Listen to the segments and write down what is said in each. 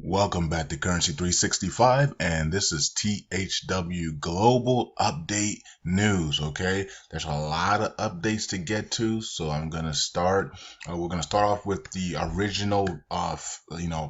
Welcome back to Currency 365, and this is THW Global Update News. Okay, there's a lot of updates to get to, so I'm gonna start. We're gonna start off with the original,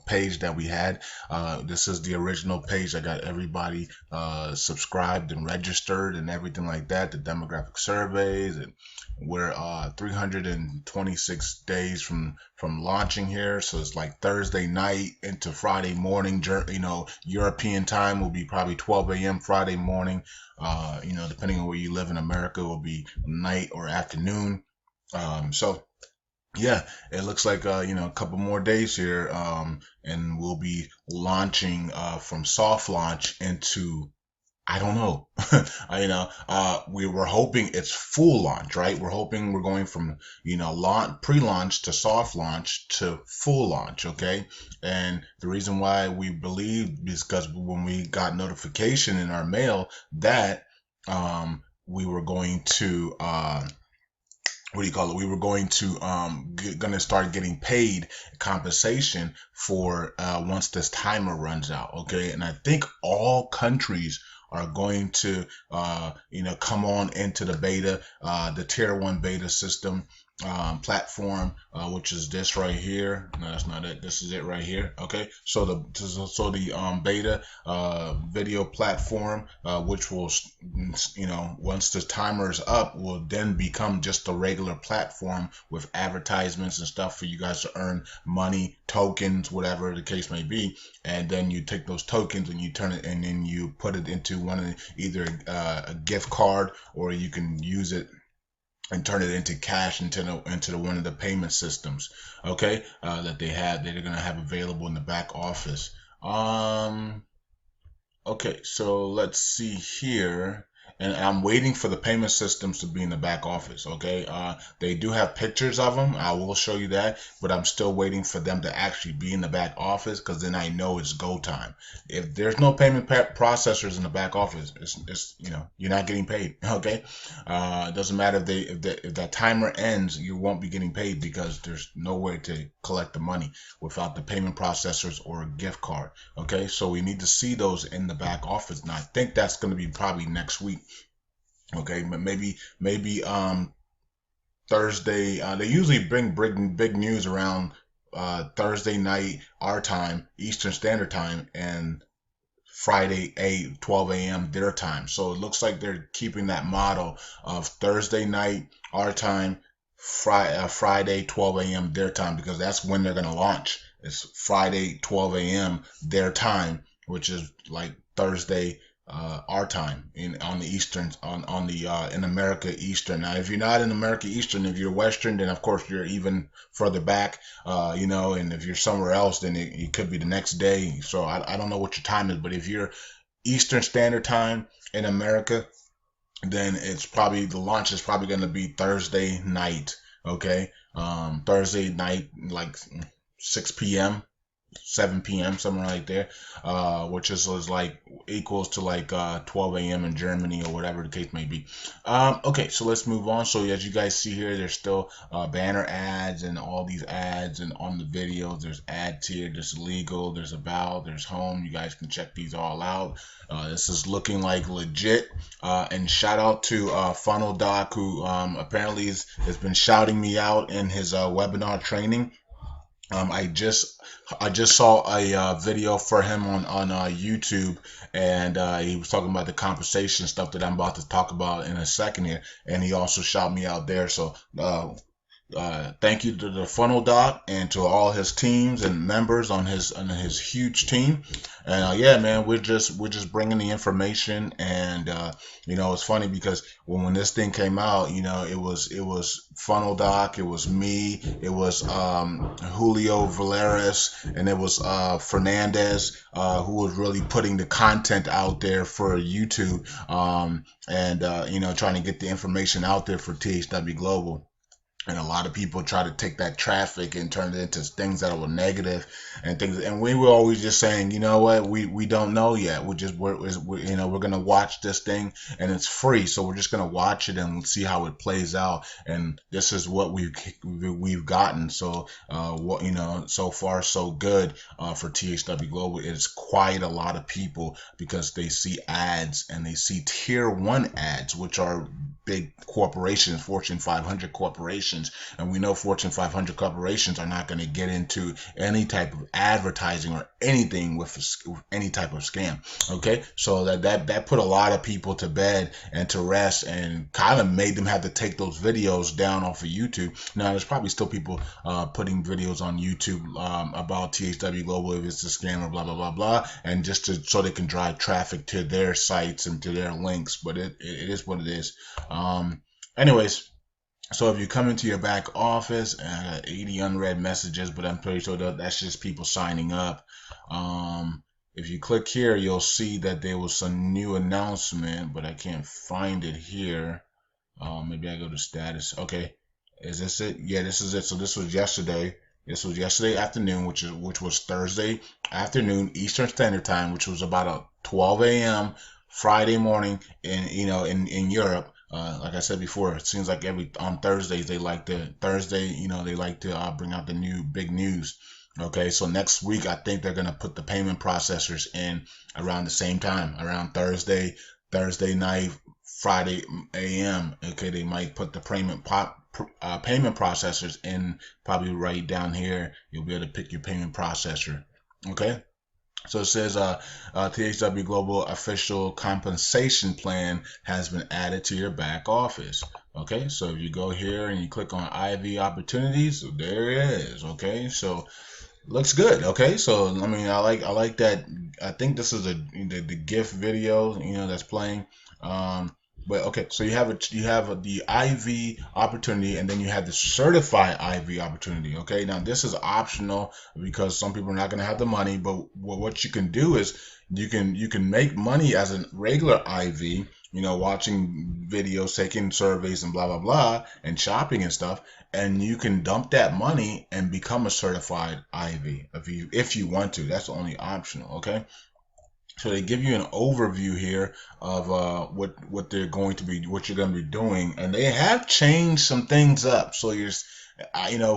page that we had. This is the original page. I got everybody subscribed and registered and everything like that. The demographic surveys, and we're 326 days from launching here, so it's like Thursday night into Friday morning. European time will be probably 12 a.m. Friday morning. Depending on where you live in America, it will be night or afternoon. Yeah, it looks like a couple more days here, and we'll be launching from soft launch into, I don't know. We were hoping it's full launch, right? We're hoping we're going from, pre-launch to soft launch to full launch, okay? And the reason why we believe is because when we got notification in our mail that we were going to we were going to gonna start getting paid compensation for once this timer runs out, okay? And I think all countries are going to come on into the beta, the tier 1 beta system platform, which is this right here. No, that's not it. This is it right here. Okay, so the beta video platform, which will, once the timer is up, will then become just a regular platform with advertisements and stuff for you guys to earn money, tokens, whatever the case may be. And then you take those tokens and you turn it, and then you put it into either a gift card, or you can use it and turn it into cash into one of the payment systems, okay, that they're gonna have available in the back office. Okay, so let's see here. And I'm waiting for the payment systems to be in the back office, okay? They do have pictures of them. I will show you that, but I'm still waiting for them to actually be in the back office, because then I know it's go time. If there's no payment processors in the back office, it's you're not getting paid, okay? It doesn't matter if that timer ends, you won't be getting paid, because there's nowhere to collect the money without the payment processors or a gift card, okay? So we need to see those in the back office, and I think that's going to be probably next week. Okay, but maybe Thursday. They usually bring big news around Thursday night our time, Eastern Standard Time, and Friday 12 a.m. their time. So it looks like they're keeping that model of Thursday night our time, Friday 12 a.m. their time, because that's when they're gonna launch. It's Friday 12 a.m. their time, which is like Thursday our time on the Eastern, in America Eastern. Now, if you're not in America Eastern, if you're Western, then of course you're even further back, and if you're somewhere else, then it could be the next day. So I don't know what your time is, but if you're Eastern Standard Time in America, then the launch is probably going to be Thursday night, okay? Thursday night, like 6 p.m. 7 p.m. somewhere like there, which is like equals to like 12 a.m. in Germany, or whatever the case may be. Okay, so let's move on. So as you guys see here, there's still banner ads and all these ads, and on the videos there's ad tier, there's legal, there's about, there's home. You guys can check these all out. This is looking like legit, and shout out to Funnel Doc, who apparently has been shouting me out in his webinar training. I just saw a video for him on YouTube, and he was talking about the compensation stuff that I'm about to talk about in a second here, and he also shouted me out there. So thank you to the Funnel Doc and to all his teams and members on his huge team. And yeah, man, we're just bringing the information. And it's funny because when this thing came out, it was Funnel Doc, it was me, it was Julio Valeris, and it was Fernandez, who was really putting the content out there for YouTube, and trying to get the information out there for THW Global. And a lot of people try to take that traffic and turn it into things that are negative and things. And we were always just saying, you know what, we don't know yet. We're gonna watch this thing, and it's free, so we're just gonna watch it and see how it plays out. And this is what we've gotten. So so far so good for THW Global. It's quite a lot of people because they see ads and they see tier 1 ads, which are big corporations, Fortune 500 corporations, and we know Fortune 500 corporations are not going to get into any type of advertising or anything with any type of scam. Okay, so that put a lot of people to bed and to rest, and kind of made them have to take those videos down off of YouTube. Now there's probably still people putting videos on YouTube about THW Global if it's a scam or blah blah blah blah, and just so they can drive traffic to their sites and to their links. But it is what it is. Anyways, so if you come into your back office, and I got 80 unread messages, but I'm pretty sure that's just people signing up. If you click here, you'll see that there was some new announcement, but I can't find it here. Maybe I go to status. Okay, is this it? Yeah, this is it. So this was yesterday. This was yesterday afternoon, which was Thursday afternoon Eastern Standard Time, which was about 12 a.m. Friday morning in Europe. Like I said before, it seems like on Thursdays they like to bring out the new big news. Okay, so next week I think they're gonna put the payment processors in around the same time, around Thursday night, Friday a.m. Okay, they might put the payment processors in probably right down here. You'll be able to pick your payment processor. Okay. So it says THW Global official compensation plan has been added to your back office. Okay, so if you go here and you click on IV opportunities, so there it is. Okay, so looks good. Okay, so I mean, I like that. I think this is the gift video that's playing. But okay, so you have the IV opportunity, and then you have the certified IV opportunity. Okay, now this is optional because some people are not going to have the money. But what you can do is you can make money as a regular IV. Watching videos, taking surveys, and blah blah blah, and shopping and stuff, and you can dump that money and become a certified IV if you want to. That's only optional. Okay. So they give you an overview here of what you're going to be doing, and they have changed some things up. So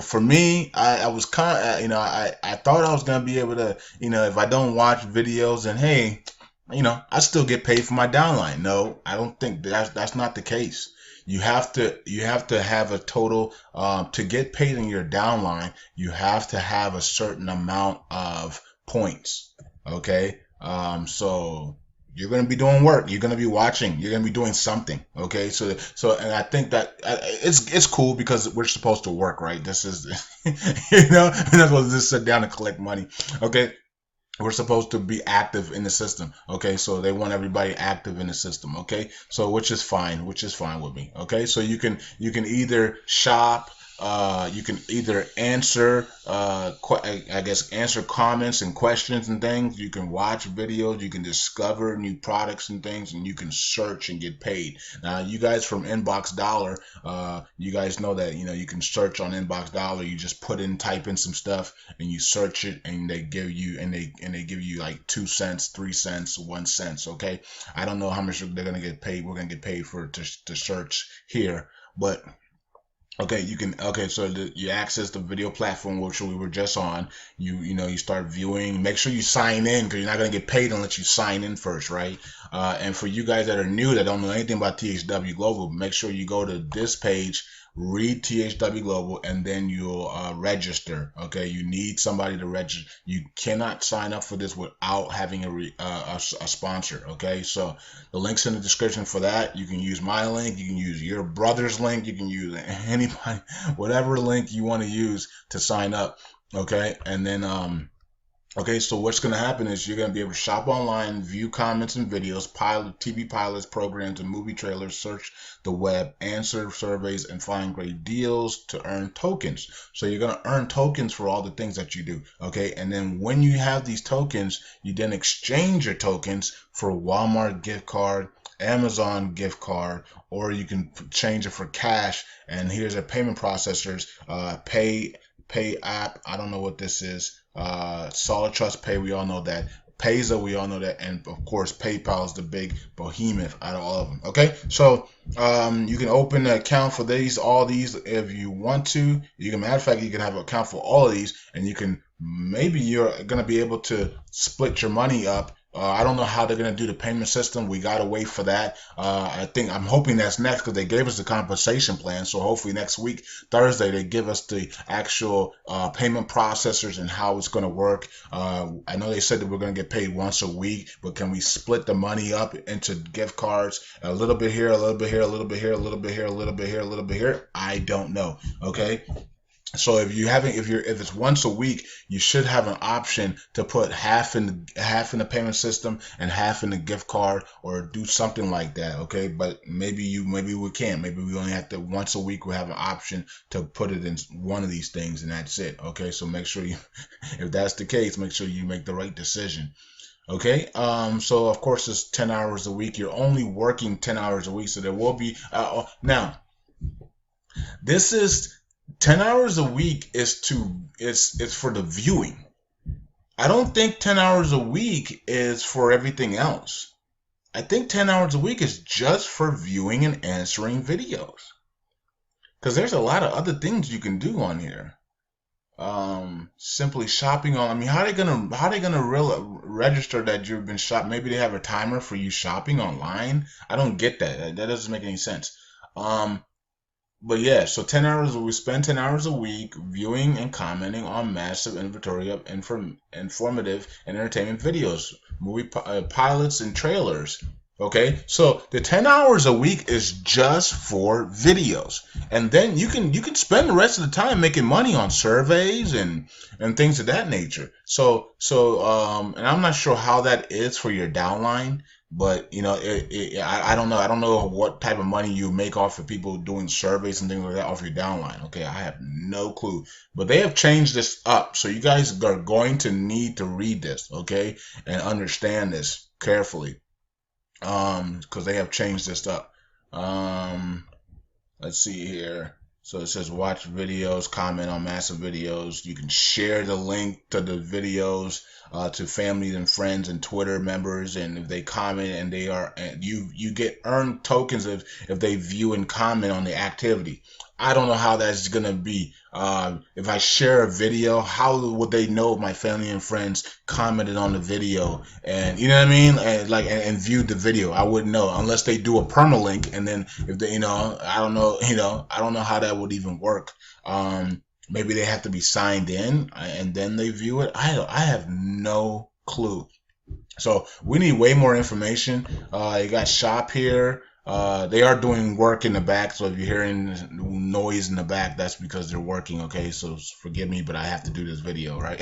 for me, I was kind of, I thought I was gonna be able to, if I don't watch videos, and hey, I still get paid for my downline. No, I don't think that's not the case. You have to have a total to get paid in your downline. You have to have a certain amount of points. Okay. So you're going to be doing work, you're going to be watching, you're going to be doing something. Okay, so and I think that it's cool because we're supposed to work, right? This is we're not supposed to just sit down and collect money. Okay, we're supposed to be active in the system. Okay, so they want everybody active in the system. Okay, so which is fine with me. Okay, so you can either shop, you can either answer answer comments and questions and things. You can watch videos, you can discover new products and things, and you can search and get paid. Now you guys from Inbox Dollar, you guys know that you can search on Inbox Dollar. You just type in some stuff and you search it, and they give you like 2 cents, 3 cents, 1 cent. Okay, I don't know how much they're gonna get paid. We're gonna get paid to search here, but okay, so you access the video platform, which we were just on. You start viewing. Make sure you sign in, because you're not going to get paid unless you sign in first, right? And for you guys that are new, that don't know anything about THW Global, make sure you go to this page, read THW Global, and then you'll register. Okay, you need somebody to register. You cannot sign up for this without having a sponsor. Okay, so the link's in the description for that. You can use my link, you can use your brother's link, you can use anybody, whatever link you want to use to sign up. Okay, and then okay, so what's going to happen is you're going to be able to shop online, view comments and videos, TV pilots, programs, and movie trailers, search the web, answer surveys, and find great deals to earn tokens. So you're going to earn tokens for all the things that you do. Okay, and then when you have these tokens, you then exchange your tokens for Walmart gift card, Amazon gift card, or you can change it for cash. And here's a payment processors, pay app. I don't know what this is. Solid Trust Pay, we all know that. Payza, we all know that, and of course PayPal is the big behemoth out of all of them. Okay, so you can open an account for all these if you want to. You can, matter of fact, you can have an account for all of these, and you can, maybe you're gonna be able to split your money up. I don't know how they're gonna do the payment system. We gotta wait for that. I'm hoping that's next, because they gave us the compensation plan. So hopefully next week, Thursday, they give us the actual payment processors and how it's gonna work. I know they said that we're gonna get paid once a week, but can we split the money up into gift cards? A little bit here, a little bit here, a little bit here, a little bit here, a little bit here, a little bit here. I don't know. Okay. So if it's once a week, you should have an option to put half in the payment system and half in the gift card, or do something like that. Okay, but maybe we can't. Maybe we only have to, once a week we have an option to put it in one of these things, and that's it. Okay, so make sure you, if that's the case, make sure you make the right decision. Okay, so of course it's 10 hours a week. You're only working 10 hours a week, so there will be now. This is 10 hours a week it's for the viewing. I don't think 10 hours a week is for everything else. I think 10 hours a week is just for viewing and answering videos. Because there's a lot of other things you can do on here. Simply shopping on, I mean, how are they gonna register that you've been shopping? Maybe they have a timer for you shopping online. I don't get that. That doesn't make any sense. But yeah, so 10 hours, we spend 10 hours a week viewing and commenting on massive inventory of informative and entertainment videos, movie pilots, and trailers. Okay, so the 10 hours a week is just for videos, and then you can spend the rest of the time making money on surveys and things of that nature. So and I'm not sure how that is for your downline. But you know, I don't know. I don't know what type of money you make off of people doing surveys and things like that off your downline. Okay, I have no clue. But they have changed this up, so you guys are going to need to read this, okay, and understand this carefully, because they have changed this up. Let's see here. So it says watch videos, comment on massive videos. You can share the link to the videos to family and friends and Twitter members, and if they comment and you get earned tokens if they view and comment on the activity. I don't know how that's gonna be. If I share a video, how would they know if my family and friends commented on the video, and you know what I mean, and viewed the video? I wouldn't know unless they do a permalink, and then if they, I don't know how that would even work. Maybe they have to be signed in and then they view it. I have no clue. So we need way more information. You got shop here. They are doing work in the back, so if you're hearing noise in the back, that's because they're working, okay? So forgive me, but I have to do this video, right?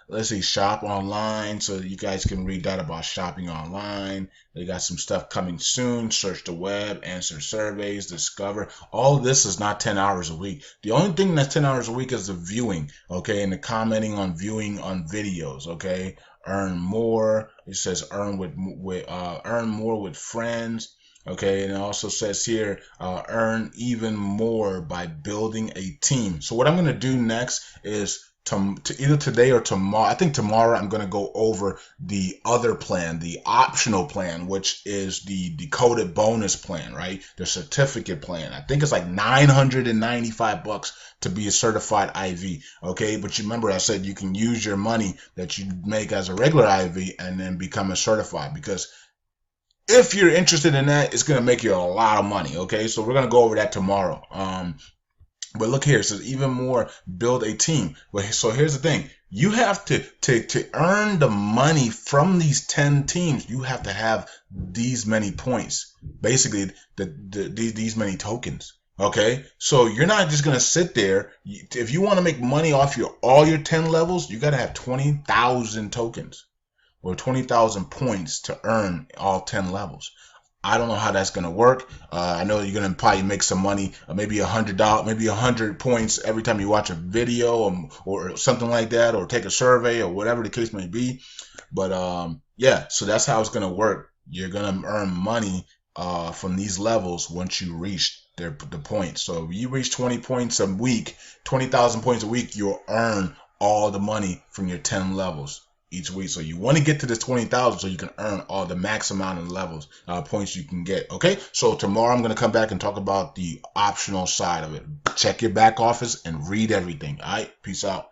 Let's see, shop online, so you guys can read that about shopping online. They got some stuff coming soon. Search the web, answer surveys, discover. All of this is not 10 hours a week. The only thing that's 10 hours a week is the viewing, okay, and the commenting on viewing on videos, okay? Earn more. It says earn more with friends. Okay, and it also says here, earn even more by building a team. So what I'm going to do next is either today or tomorrow. I think tomorrow I'm going to go over the other plan, the optional plan, which is the decoded bonus plan, right? The certificate plan. I think it's like $995 to be a certified IV. Okay, but you remember I said you can use your money that you make as a regular IV and then become a certified, because if you're interested in that, it's going to make you a lot of money. Okay, so we're going to go over that tomorrow. But look here, it says even more, build a team. So here's the thing. You have to earn the money from these 10 teams. You have to have these many points, basically these many tokens. Okay, so you're not just going to sit there. If you want to make money off all your 10 levels, you got to have 20,000 tokens or 20,000 points to earn all 10 levels. I don't know how that's going to work. I know you're going to probably make some money, maybe $100, maybe 100 points every time you watch a video or something like that, or take a survey or whatever the case may be. But yeah, so that's how it's going to work. you're gonna earn money from these levels once you reach the point. So if you reach 20 points a week, 20,000 points a week, you'll earn all the money from your 10 levels each week. So you want to get to this 20,000 so you can earn all the max amount of levels, points you can get. Okay, so tomorrow I'm going to come back and talk about the optional side of it. Check your back office and read everything. All right, peace out.